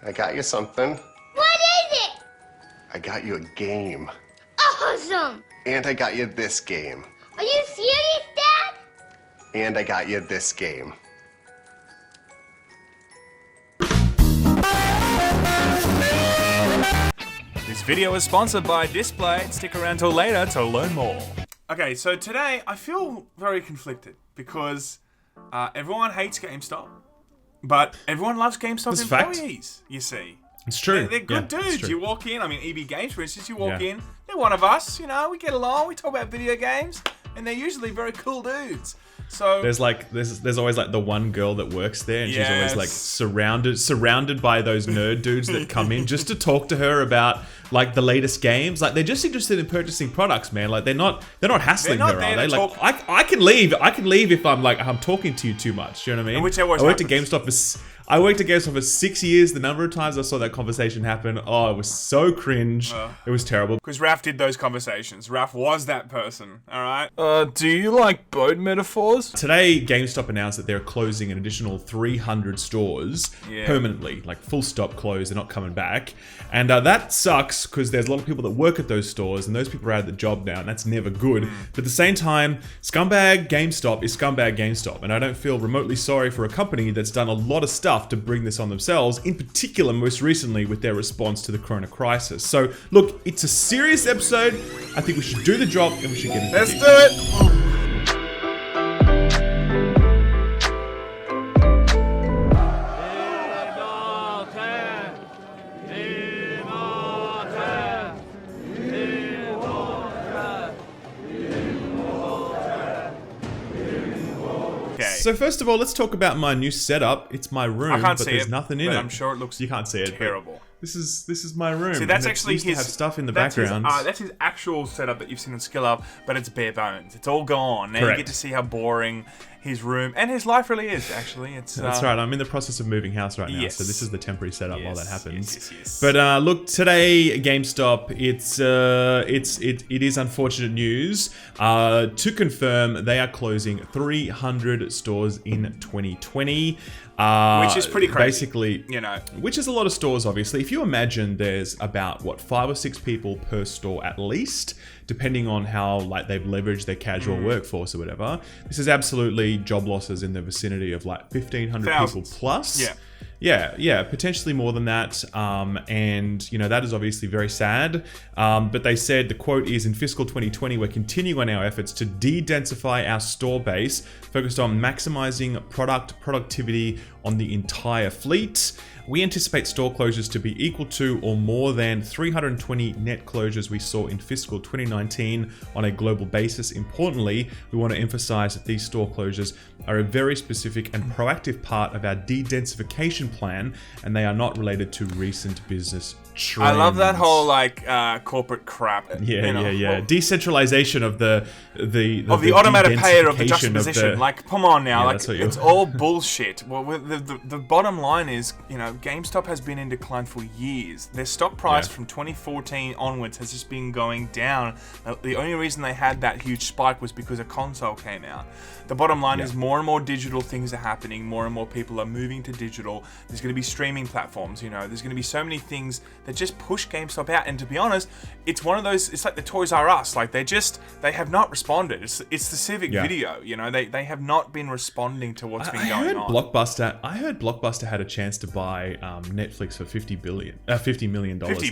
I got you something. What is it? I got you a game. Awesome! And I got you this game. Are you serious, Dad? And I got you this game. This video is sponsored by Display. Stick around till later to learn more. Okay, so today I feel very conflicted because everyone hates GameStop, but everyone loves GameStop employees, you see. It's true. They're good Yeah, dudes. You walk in, I mean, EB Games, for instance, you walk in, they're one of us, you know, we get along, we talk about video games, and they're usually very cool dudes. So there's always like the one girl that works there, and she's always like surrounded by those nerd dudes that come in just to talk to her about like the latest games. Like they're just interested in purchasing products, man. Like they're not hassling her, are they? Like I can leave if I'm talking to you too much. You know what I mean? Which always I worked at GameStop for 6 years. The number of times I saw that conversation happen, oh, it was so cringe. It was terrible. Because Raph did those conversations. Raph was that person, alright? Do you like boat metaphors? Today, GameStop announced that they're closing an additional 300 stores permanently, like full stop closed, they're not coming back. And that sucks because there's a lot of people that work at those stores and those people are out of the job now and that's never good. But at the same time, scumbag GameStop is scumbag GameStop, and I don't feel remotely sorry for a company that's done a lot of stuff to bring this on themselves, in particular most recently with their response to the Corona crisis. So look, it's a serious episode. I think we should do the drop and we should get into it. Let's do it! So first of all, let's talk about my new setup. It's my room, but there's nothing in it. I'm sure it looks you can't see it. Terrible. This is my room. See, that's actually his. Have stuff in the background. That's his actual setup that you've seen on Skill Up, but it's bare bones. It's all gone. Now you get to see how boring his room and his life really is. Actually, it's that's right. I'm in the process of moving house right now, yes. so this is the temporary setup while that happens. Yes. But look, today GameStop, it is unfortunate news. To confirm, they are closing 300 stores in 2020. Which is pretty crazy. Basically, you know. Which is a lot of stores, obviously. If you imagine there's about, 5 or 6 people per store at least, depending on how like they've leveraged their casual workforce or whatever. This is absolutely job losses in the vicinity of like 1,500 people plus. Yeah, potentially more than that. And, you know, that is obviously very sad. But they said, the quote is, in fiscal 2020, we're continuing on our efforts to de-densify our store base, focused on maximizing productivity on the entire fleet. We anticipate store closures to be equal to or more than 320 net closures we saw in fiscal 2019 on a global basis. Importantly, we want to emphasize that these store closures are a very specific and proactive part of our de-densification plan, and they are not related to recent business trends. I love that whole like corporate crap. Yeah. Decentralization of the automatic payer of the juxtaposition. Like, come on now, like it's all bullshit. Well, the bottom line is, you know, GameStop has been in decline for years. Their stock price from 2014 onwards has just been going down. The only reason they had that huge spike was because a console came out. The bottom line is more and more digital things are happening. More and more people are moving to digital. There's going to be streaming platforms, you know. There's going to be so many things that just push GameStop out. And to be honest, it's one of those, it's like the Toys R Us. Like they have not responded. It's the Civic video, you know. They have not been responding to what's been going on. I heard Blockbuster had a chance to buy Netflix for $50 million. $50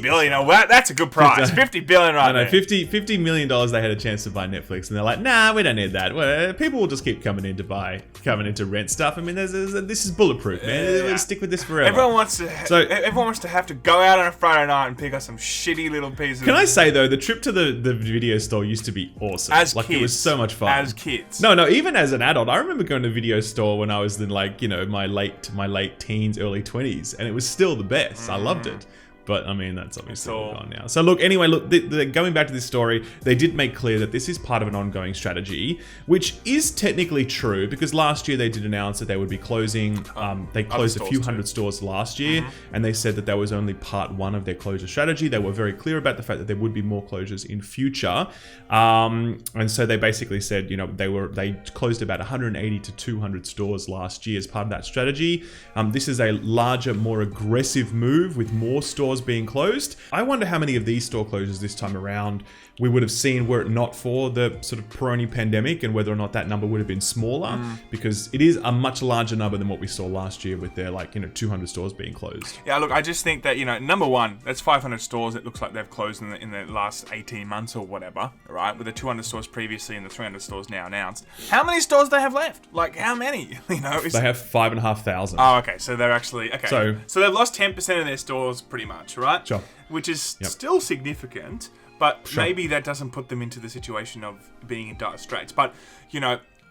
million. Oh, that's a good price. $50 billion right there. $50 million they had a chance to buy Netflix, and they're like, nah, we don't need that. Well, people will just keep coming in to rent stuff. I mean, this is bulletproof, man. We'll stick with this forever. Everyone wants to have to go out on a Friday night and pick up some shitty little pieces. Can I say though, the trip to the video store used to be awesome. It was so much fun. As kids. No, even as an adult, I remember going to a video store when I was in like, you know, my late teens, early 20s, and it was still the best. I loved it. But I mean, that's obviously all all gone now. So look, anyway, look, going back to this story, they did make clear that this is part of an ongoing strategy, which is technically true because last year they did announce that they would be closing. They closed a few hundred stores last year, and they said that was only part one of their closure strategy. They were very clear about the fact that there would be more closures in future, and so they basically said, you know, they closed about 180 to 200 stores last year as part of that strategy. This is a larger, more aggressive move with more stores being closed. I wonder how many of these store closures this time around we would have seen were it not for the sort of Corona pandemic, and whether or not that number would have been smaller, because it is a much larger number than what we saw last year with their 200 stores being closed. Yeah, look, I just think that, number one, that's 500 stores it looks like they've closed in the last 18 months or whatever, right? With the 200 stores previously and the 300 stores now announced. How many stores do they have left? Like, how many? They have 5,500. Oh, okay, so they're actually, okay. So they've lost 10% of their stores pretty much, right? Sure. Which is still significant, but maybe that doesn't put them into the situation of being in dire straits. But,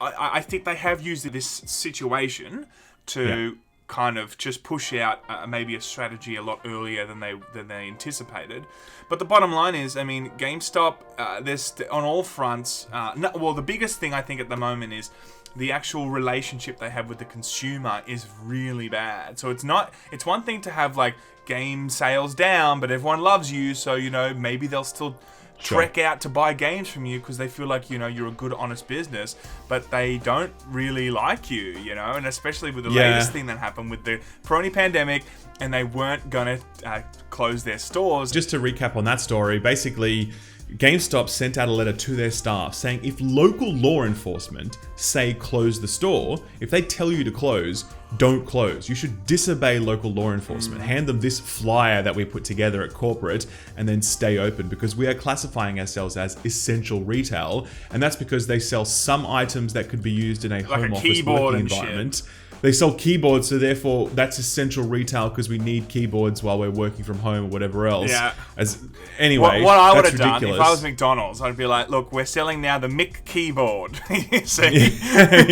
I think they have used this situation to kind of just push out maybe a strategy a lot earlier than they anticipated. But the bottom line is, I mean, GameStop, there's on all fronts. The biggest thing I think at the moment is the actual relationship they have with the consumer is really bad. So it's one thing to have like game sales down, but everyone loves you, so maybe they'll still trek out to buy games from you because they feel like you're a good, honest business, but they don't really like you, and especially with the latest thing that happened with the Corona pandemic, and they weren't gonna close their stores. Just to recap on that story, basically GameStop sent out a letter to their staff saying if local law enforcement say close the store, if they tell you to close, don't close. You should disobey local law enforcement. Hand them this flyer that we put together at corporate and then stay open, because we are classifying ourselves as essential retail, and that's because they sell some items that could be used in a home office working environment. Shit. They sell keyboards, so therefore that's essential retail because we need keyboards while we're working from home or whatever else. Yeah. Anyway, what I would that's have ridiculous. done if I was McDonald's, I'd be like, look, we're selling now the Mick keyboard. See,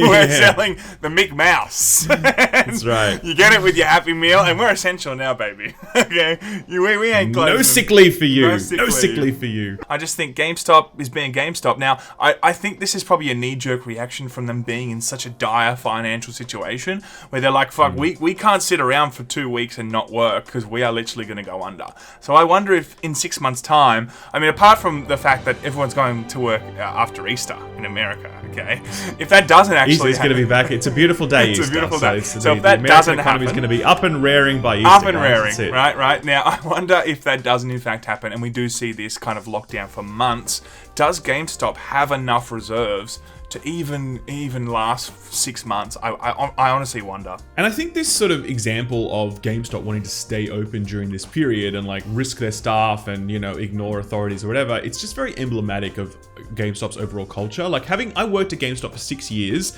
we're selling the Mick mouse. That's right. You get it with your Happy Meal, and we're essential now, baby. Okay, we ain't closing. No sick leave for you. No sick leave for you. I just think GameStop is being GameStop. Now, I think this is probably a knee-jerk reaction from them being in such a dire financial situation where they're like, fuck, we can't sit around for 2 weeks and not work because we are literally going to go under. So I wonder if in 6 months' time, I mean, apart from the fact that everyone's going to work after Easter in America, okay? If that doesn't actually Easter's going to be back. It's a beautiful day, It's Easter. a beautiful day. So if that doesn't happen, is going to be up and raring by Easter. Up and guys. raring, right? Now, I wonder if that doesn't in fact happen, and we do see this kind of lockdown for months. Does GameStop have enough reserves to even last 6 months? I honestly wonder. And I think this sort of example of GameStop wanting to stay open during this period and like risk their staff and ignore authorities or whatever, it's just very emblematic of GameStop's overall culture. Like I worked at GameStop for 6 years.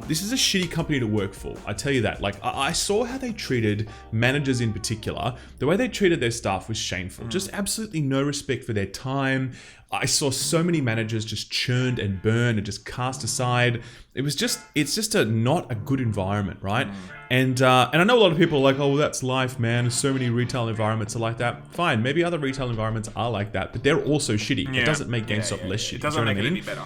This is a shitty company to work for, I tell you that. Like, I saw how they treated managers in particular. The way they treated their staff was shameful. Just absolutely no respect for their time. I saw so many managers just churned and burned and just cast aside. It's just not a good environment, right? And I know a lot of people are like, oh, well, that's life, man. So many retail environments are like that. Fine, maybe other retail environments are like that, but they're also shitty. Yeah. It doesn't make GameStop less shitty. It doesn't make it any better.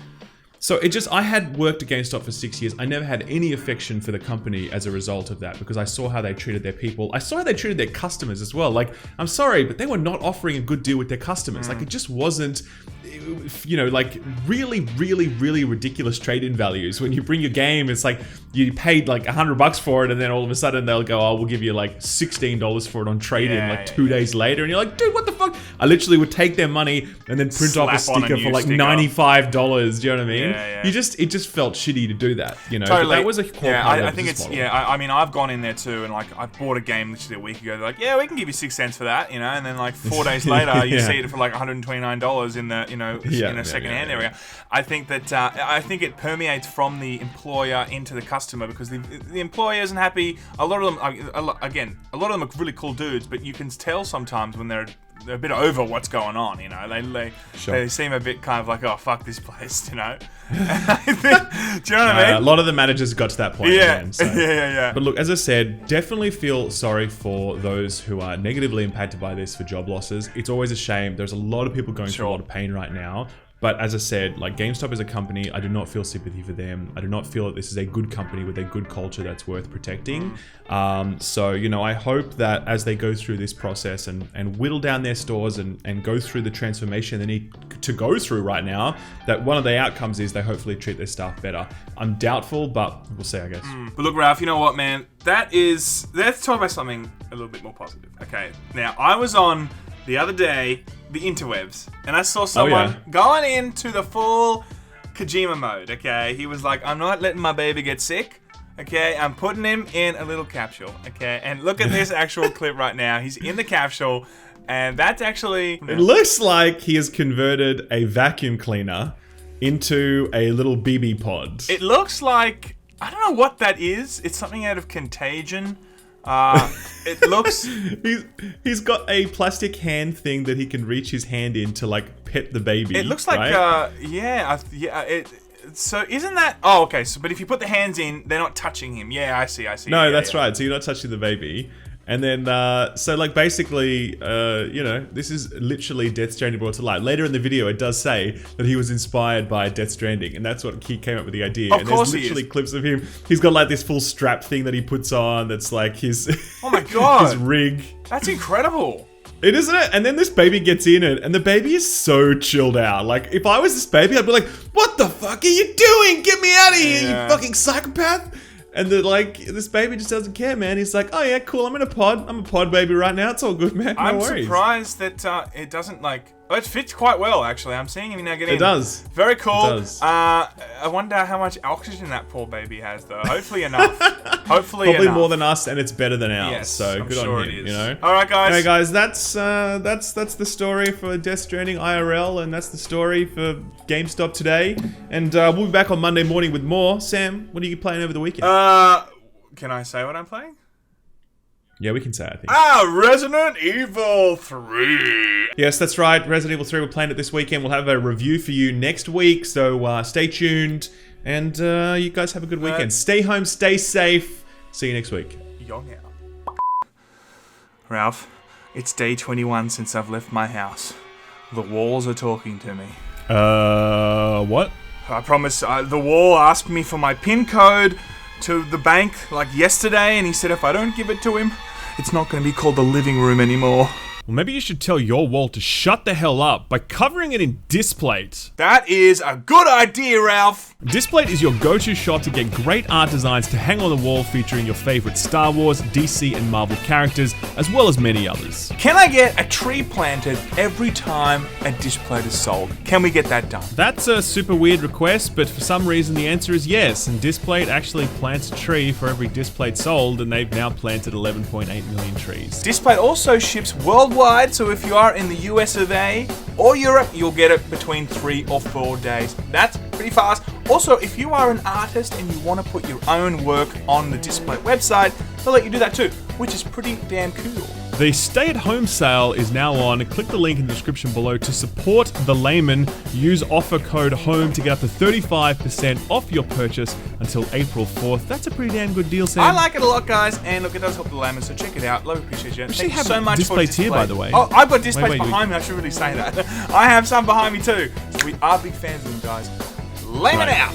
So I had worked at GameStop for 6 years. I never had any affection for the company as a result of that because I saw how they treated their people. I saw how they treated their customers as well. Like, I'm sorry, but they were not offering a good deal with their customers. Like, it just wasn't, like really, really, really ridiculous trade-in values. When you bring your game, it's like you paid like $100 for it, and then all of a sudden they'll go, oh, we'll give you like $16 for it on trade-in 2 days later. And you're like, dude, what the fuck? I literally would take their money and then print off a sticker for like $95. Do you know what I mean? Yeah. It just felt shitty to do that, Totally. But that was a core part of I think it's model. I mean, I've gone in there too, and like I bought a game literally a week ago. They're like, yeah, we can give you 6 cents for that, and then like 4 days later, you see it for like $129 in the in a second-hand area. I think that I think it permeates from the employer into the customer because the employer isn't happy. A lot of them, again, a lot of them are really cool dudes, but you can tell sometimes when they're they're a bit over what's going on. You know, Sure. they seem a bit kind of like, oh fuck this place. You know, do you know what I mean? A lot of the managers got to that point. Yeah, Again, so. yeah. But look, as I said, definitely feel sorry for those who are negatively impacted by this for job losses. It's always a shame. There's a lot of people going through a lot of pain right now. But as I said, like GameStop is a company, I do not feel sympathy for them. I do not feel that this is a good company with a good culture that's worth protecting. So, you know, I hope that as they go through this process and whittle down their stores and go through the transformation they need to go through right now, that one of the outcomes is they hopefully treat their staff better. I'm doubtful, but we'll see, I guess. But look, Ralph, you know what, man? Let's talk about something a little bit more positive. Okay, now I was on the other day, the interwebs, and I saw someone going into the full Kojima mode, okay? He was like, I'm not letting my baby get sick, okay? I'm putting him in a little capsule, okay? And look at this actual clip right now. He's in the capsule, and that's actually... It looks like he has converted a vacuum cleaner into a little BB pod. It looks like... I don't know what that is. It's something out of Contagion. It looks... He's got a plastic hand thing that he can reach his hand in to like pet the baby. It looks like, right? so isn't that... Oh, okay, so but if you put the hands in, they're not touching him. Yeah, I see. No, that's right. So you're not touching the baby. And then, so like basically, you know, this is literally Death Stranding brought to life. Later in the video, it does say that he was inspired by Death Stranding, and that's what he came up with the idea. Of course there's literally clips of him. He's got like this full strap thing that he puts on that's like his, oh my God, his rig. That's incredible. It isn't it? And then this baby gets in it, and the baby is so chilled out. Like, if I was this baby, I'd be like, what the fuck are you doing? Get me out of here, you fucking psychopath. And this baby just doesn't care, man. He's like, oh yeah, cool, I'm in a pod. I'm a pod baby right now. It's all good, man. No worries. I'm surprised that it doesn't like... Oh, it fits quite well, actually. I'm seeing him now get in. It does. Very cool. It does. I wonder how much oxygen that poor baby has, though. Hopefully enough. Probably more than us, and it's better than ours. Yes, so I'm good sure on him, it is. you know? All right, guys. Anyway, guys, that's the story for Death Stranding IRL, and that's the story for GameStop today. And we'll be back on Monday morning with more. Sam, what are you playing over the weekend? Can I say what I'm playing? Yeah, we can say, I think. Resident Evil 3. Yes, that's right. Resident Evil 3, we're playing it this weekend. We'll have a review for you next week, so stay tuned. And you guys have a good weekend. Stay home, stay safe. See you next week. Young out. Ralph, it's day 21 since I've left my house. The walls are talking to me. What? I promise, the wall asked me for my PIN code to the bank like yesterday, and he said if I don't give it to him, it's not going to be called the living room anymore. Well, maybe you should tell your wall to shut the hell up by covering it in Displate. That is a good idea, Ralph. Displate is your go-to shop to get great art designs to hang on the wall featuring your favorite Star Wars, DC, and Marvel characters, as well as many others. Can I get a tree planted every time a Displate is sold? Can we get that done? That's a super weird request, but for some reason the answer is yes, and Displate actually plants a tree for every Displate sold, and they've now planted 11.8 million trees. Displate also ships worldwide, so if you are in the US of A or Europe, you'll get it between 3 or 4 days. That's pretty fast. Also, if you are an artist and you want to put your own work on the Displate website, they'll let you do that too, which is pretty damn cool. The stay-at-home sale is now on. Click the link in the description below to support the Laymen. Use offer code HOME to get up to 35% off your purchase until April 4th. That's a pretty damn good deal, Sam. I like it a lot, guys, and look, it does help the Laymen, so check it out. Love, appreciate you. Thank you so much for Displays here, by the way. Oh, I've got Displays wait, behind me. I should really say that. I have some behind me too. So we are big fans of them, guys. Laymen out.